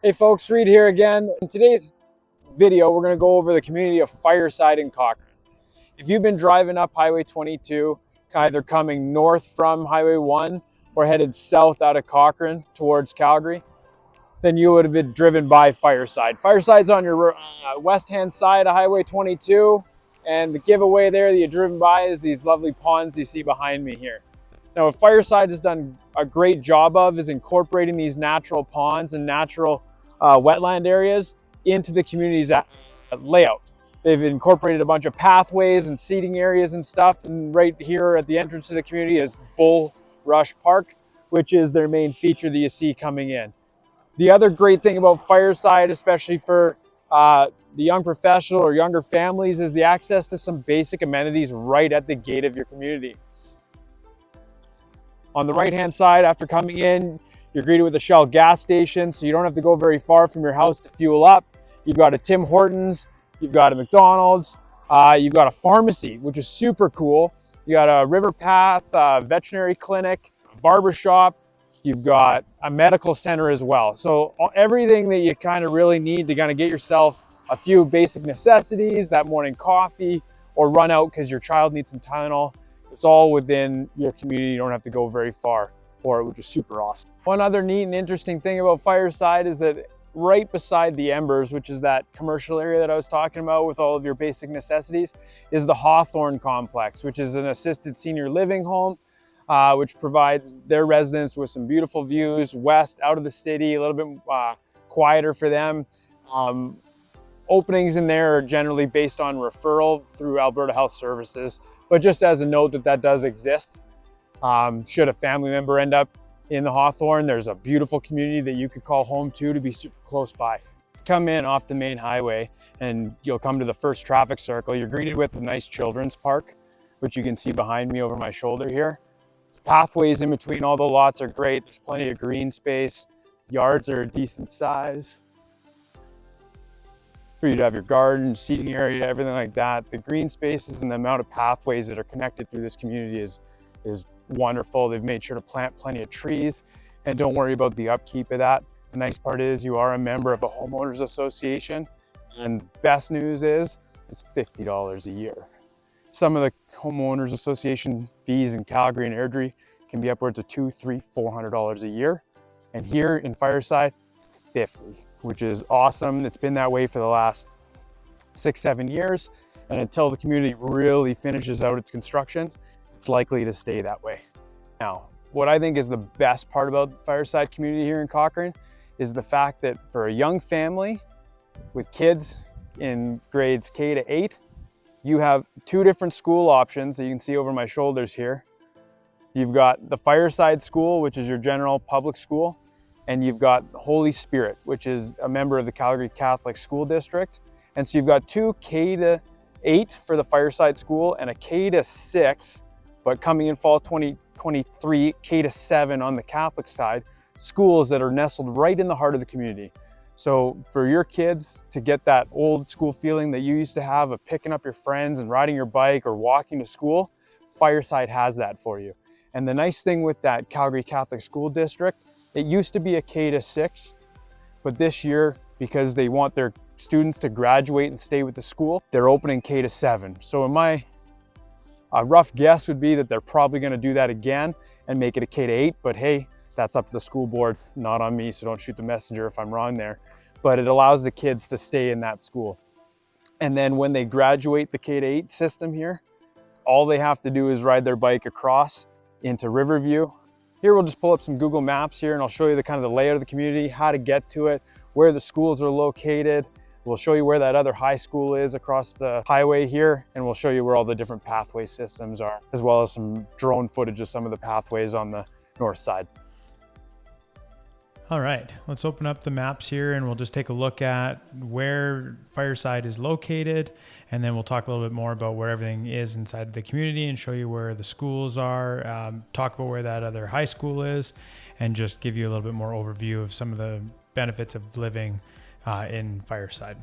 Hey folks, Reed here again. In today's video, we're going to go over the community of Fireside in Cochrane. If you've been driving up Highway 22, either coming north from Highway 1 or headed south out of Cochrane towards Calgary, then you would have been driven by Fireside. Fireside's on your west-hand side of Highway 22, and the giveaway there that you're driven by is these lovely ponds you see behind me here. Now, what Fireside has done a great job of is incorporating these natural ponds and natural wetland areas into the community's layout. They've incorporated a bunch of pathways and seating areas and stuff, and right here at the entrance to the community is Bull Rush Park, which is their main feature that you see coming in. The other great thing about Fireside, especially for the young professional or younger families, is the access to some basic amenities right at the gate of your community. On the right-hand side, after coming in, you're greeted with a Shell gas station, so you don't have to go very far from your house to fuel up. You've got a Tim Hortons, you've got a McDonald's, you've got a pharmacy, which is super cool. You got a river path, veterinary clinic, a barber shop. You've got a medical center as well. So everything that you kind of really need to kind of get yourself a few basic necessities, that morning coffee, or run out because your child needs some Tylenol. It's all within your community. You don't have to go very far for it, which is super awesome. One other neat and interesting thing about Fireside is that right beside the Embers, which is that commercial area that I was talking about with all of your basic necessities, is the Hawthorne Complex, which is an assisted senior living home, which provides their residents with some beautiful views west out of the city, a little bit quieter for them. Openings in there are generally based on referral through Alberta Health Services, but just as a note that does exist. Should a family member end up in the Hawthorne, there's a beautiful community that you could call home to be super close by. Come in off the main highway and you'll come to the first traffic circle. You're greeted with a nice children's park, which you can see behind me over my shoulder here. Pathways in between all the lots are great. There's plenty of green space. Yards are a decent size for you to have your garden, seating area, everything like that. The green spaces and the amount of pathways that are connected through this community is wonderful. They've made sure to plant plenty of trees, and don't worry about the upkeep of that. The nice part is you are a member of a homeowners association, and best news is it's $50 a year. Some of the homeowners association fees in Calgary and Airdrie can be upwards of $200, $300, $400 a year, and here in Fireside, $50, which is awesome. It's been that way for the last 6-7 years, and until the community really finishes out its construction, it's likely to stay that way. Now, what I think is the best part about the Fireside community here in Cochrane is the fact that for a young family with kids in grades K to 8, you have two different school options that you can see over my shoulders here. You've got the Fireside School, which is your general public school, and you've got Holy Spirit, which is a member of the Calgary Catholic School District. And so you've got two K to 8 for the Fireside School and a K to 6, but coming in fall 2023, K to 7 on the Catholic side, schools that are nestled right in the heart of the community. So for your kids to get that old school feeling that you used to have of picking up your friends and riding your bike or walking to school, Fireside has that for you. And the nice thing with that Calgary Catholic School District, it used to be a K to 6, but this year, because they want their students to graduate and stay with the school, they're opening K to 7. So a rough guess would be that they're probably going to do that again and make it a K to 8, but hey, that's up to the school board, not on me, so don't shoot the messenger if I'm wrong there. But it allows the kids to stay in that school. And then when they graduate the K to 8 system here, all they have to do is ride their bike across into Riverview. Here we'll just pull up some Google Maps here and I'll show you the kind of the layout of the community, how to get to it, where the schools are located. We'll show you where that other high school is across the highway here, and we'll show you where all the different pathway systems are, as well as some drone footage of some of the pathways on the north side. All right, let's open up the maps here and we'll just take a look at where Fireside is located, and then we'll talk a little bit more about where everything is inside the community and show you where the schools are, talk about where that other high school is, and just give you a little bit more overview of some of the benefits of living in Fireside.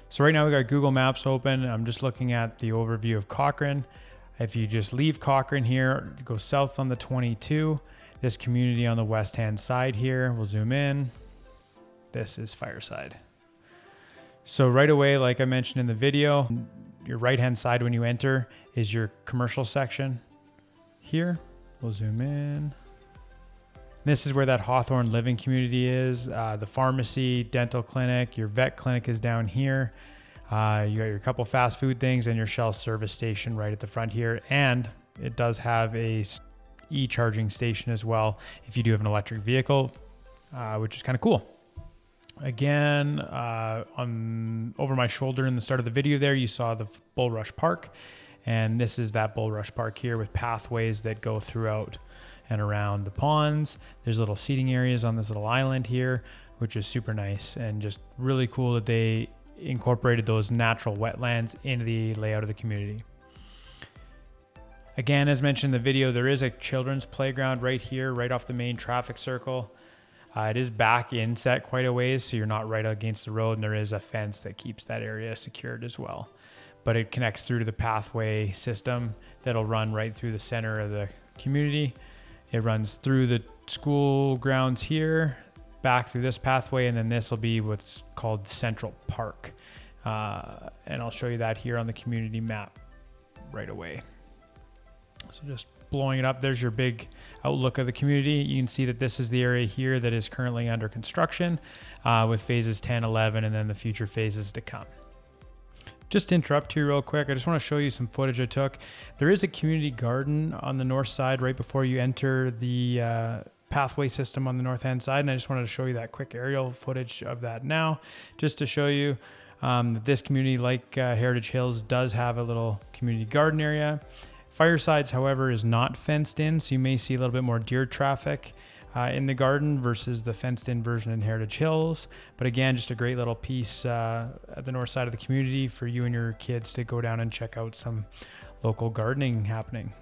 So right now we got Google Maps open. I'm just looking at the overview of Cochrane. If you just leave Cochrane here, go south on the 22, this community on the west hand side here, we'll zoom in. this is Fireside. So right away, like I mentioned in the video, your right-hand side when you enter is your commercial section. Here, we'll zoom in. This is where that Hawthorne living community is. The pharmacy, dental clinic, your vet clinic is down here. You got your couple fast food things and your Shell service station right at the front here. And it does have a e-charging station as well if you do have an electric vehicle, which is kind of cool. Again, over my shoulder in the start of the video there, you saw the Bulrush Park. And this is that Bulrush Park here with pathways that go throughout and around the ponds. There's little seating areas on this little island here, which is super nice and just really cool that they incorporated those natural wetlands into the layout of the community. Again, as mentioned in the video, there is a children's playground right here, right off the main traffic circle. It is back inset quite a ways, so you're not right against the road, and there is a fence that keeps that area secured as well. But it connects through to the pathway system that'll run right through the center of the community. It runs through the school grounds here, back through this pathway, and then this will be what's called Central Park. And I'll show you that here on the community map right away. So just blowing it up, there's your big outlook of the community. You can see that this is the area here that is currently under construction with phases 10, 11, and then the future phases to come. Just to interrupt here real quick, I just want to show you some footage I took. There is a community garden on the north side right before you enter the pathway system on the north hand side, and I just wanted to show you that quick aerial footage of that now, just to show you that this community, like Heritage Hills, does have a little community garden area. Firesides, however, is not fenced in, so you may see a little bit more deer traffic in the garden versus the fenced-in version in Heritage Hills. But again, just a great little piece at the north side of the community for you and your kids to go down and check out some local gardening happening.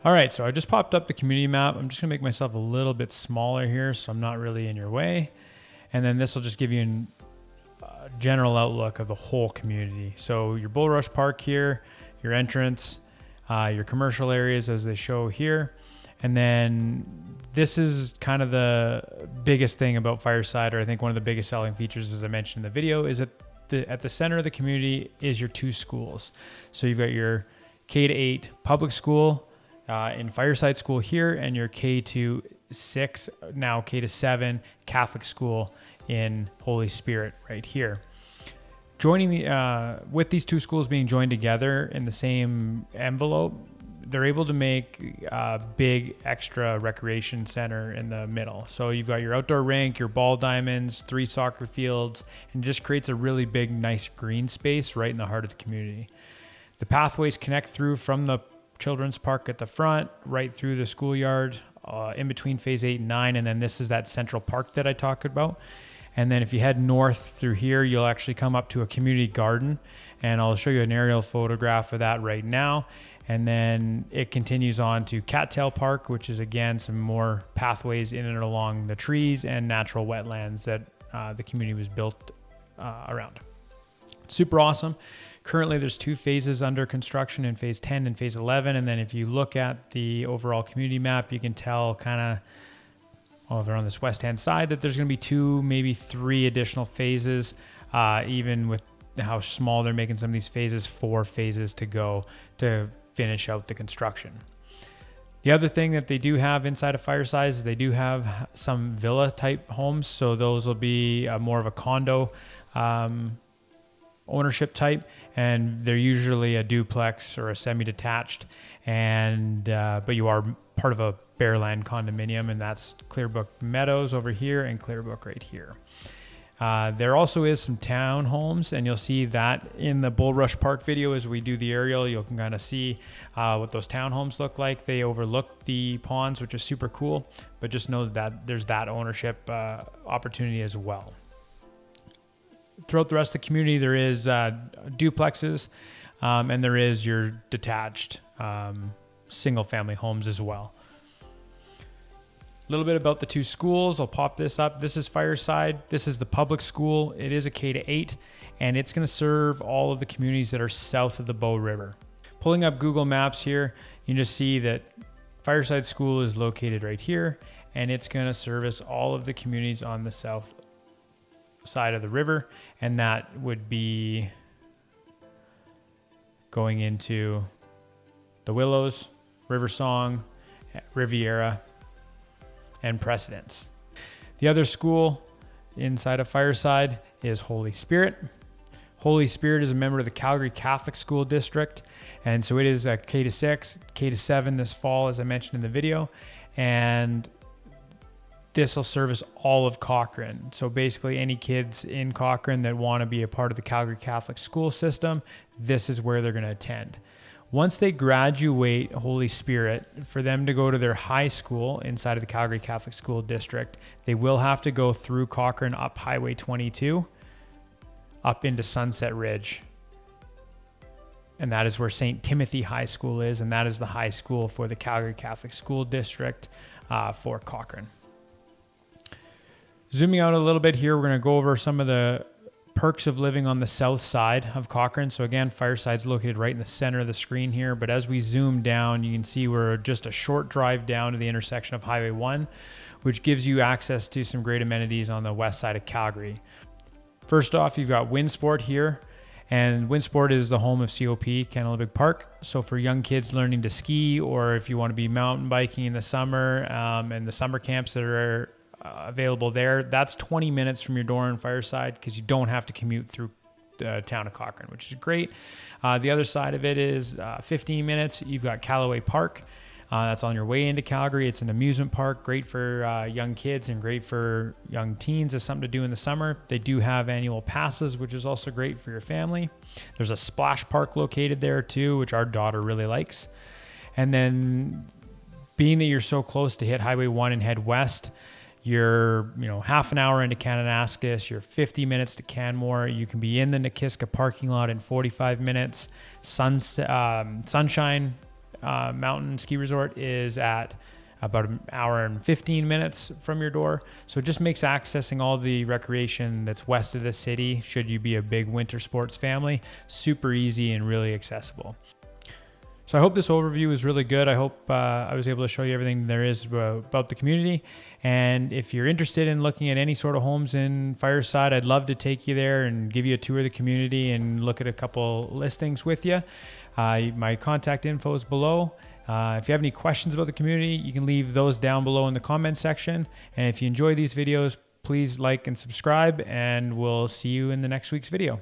All right, so I just popped up the community map. I'm just gonna make myself a little bit smaller here so I'm not really in your way. And then this will just give you a general outlook of the whole community. So your Bulrush Park here, your entrance, your commercial areas as they show here. And then this is kind of the biggest thing about Fireside, or I think one of the biggest selling features, as I mentioned in the video, is that at the center of the community is your two schools. So you've got your K-8 public school in Fireside School here, and your K-6, now K-7 Catholic school in Holy Spirit right here. Joining with these two schools being joined together in the same envelope, they're able to make a big extra recreation center in the middle. So you've got your outdoor rink, your ball diamonds, 3 soccer fields, and just creates a really big, nice green space right in the heart of the community. The pathways connect through from the children's park at the front, right through the schoolyard, in between phase 8 and 9, and then this is that central park that I talked about. And then if you head north through here, you'll actually come up to a community garden, and I'll show you an aerial photograph of that right now. And then it continues on to Cattail Park, which is again some more pathways in and along the trees and natural wetlands that the community was built around. Super awesome. Currently there's 2 phases under construction in phase 10 and phase 11. And then if you look at the overall community map, you can tell kind of over on this west hand side that there's going to be 2, maybe 3 additional phases, even with how small they're making some of these phases, 4 phases to go to finish out the construction. The other thing that they do have inside of Fireside is they do have some villa type homes. So those will be more of a condo ownership type, and they're usually a duplex or a semi-detached, and but you are part of a Bearland condominium, and that's Clearbrook Meadows over here and Clearbrook right here. There also is some townhomes, and you'll see that in the Bulrush Park video as we do the aerial. You can kind of see what those townhomes look like. They overlook the ponds, which is super cool, but just know that there's that ownership opportunity as well. Throughout the rest of the community, there is duplexes, and there is your detached single family homes as well. A little bit about the 2 schools. I'll pop this up. This is Fireside. This is the public school. It is a K-8, and it's going to serve all of the communities that are south of the Bow River. Pulling up Google Maps here, you can just see that Fireside School is located right here, and it's going to service all of the communities on the south side of the river, and that would be going into the Willows, River Song, Riviera, and Precedence. The other school inside of Fireside is Holy Spirit. Holy Spirit is a member of the Calgary Catholic School District, and so it is a K-6, K-7 this fall, as I mentioned in the video, and this will service all of Cochrane. So basically any kids in Cochrane that want to be a part of the Calgary Catholic school system, this is where they're going to attend. Once they graduate Holy Spirit, for them to go to their high school inside of the Calgary Catholic School District, they will have to go through Cochrane up Highway 22, up into Sunset Ridge. And that is where St. Timothy High School is, and that is the high school for the Calgary Catholic School District for Cochrane. Zooming out a little bit here, we're going to go over some of the perks of living on the south side of Cochrane. So again, Fireside's located right in the center of the screen here, but as we zoom down, you can see we're just a short drive down to the intersection of Highway 1, which gives you access to some great amenities on the west side of Calgary. First off, you've got Windsport here, and Windsport is the home of COP, Canada Big Park. So for young kids learning to ski, or if you want to be mountain biking in the summer, and the summer camps that are available there, that's 20 minutes from your door in Fireside, because you don't have to commute through the town of Cochrane, which is great. The other side of it is 15 minutes. You've got Callaway Park. That's on your way into Calgary. It's an amusement park, great for young kids and great for young teens as something to do in the summer. They do have annual passes, which is also great for your family. There's a splash park located there too, which our daughter really likes. And then being that you're so close to hit Highway 1 and head west, you're half an hour into Kananaskis, you're 50 minutes to Canmore. You can be in the Nikiska parking lot in 45 minutes. Sunshine Mountain Ski Resort is at about an hour and 15 minutes from your door. So it just makes accessing all the recreation that's west of the city, should you be a big winter sports family, super easy and really accessible. So I hope this overview is really good. I hope I was able to show you everything there is about the community. And if you're interested in looking at any sort of homes in Fireside, I'd love to take you there and give you a tour of the community and look at a couple listings with you. My contact info is below. If you have any questions about the community, you can leave those down below in the comment section. And if you enjoy these videos, please like and subscribe, and we'll see you in the next week's video.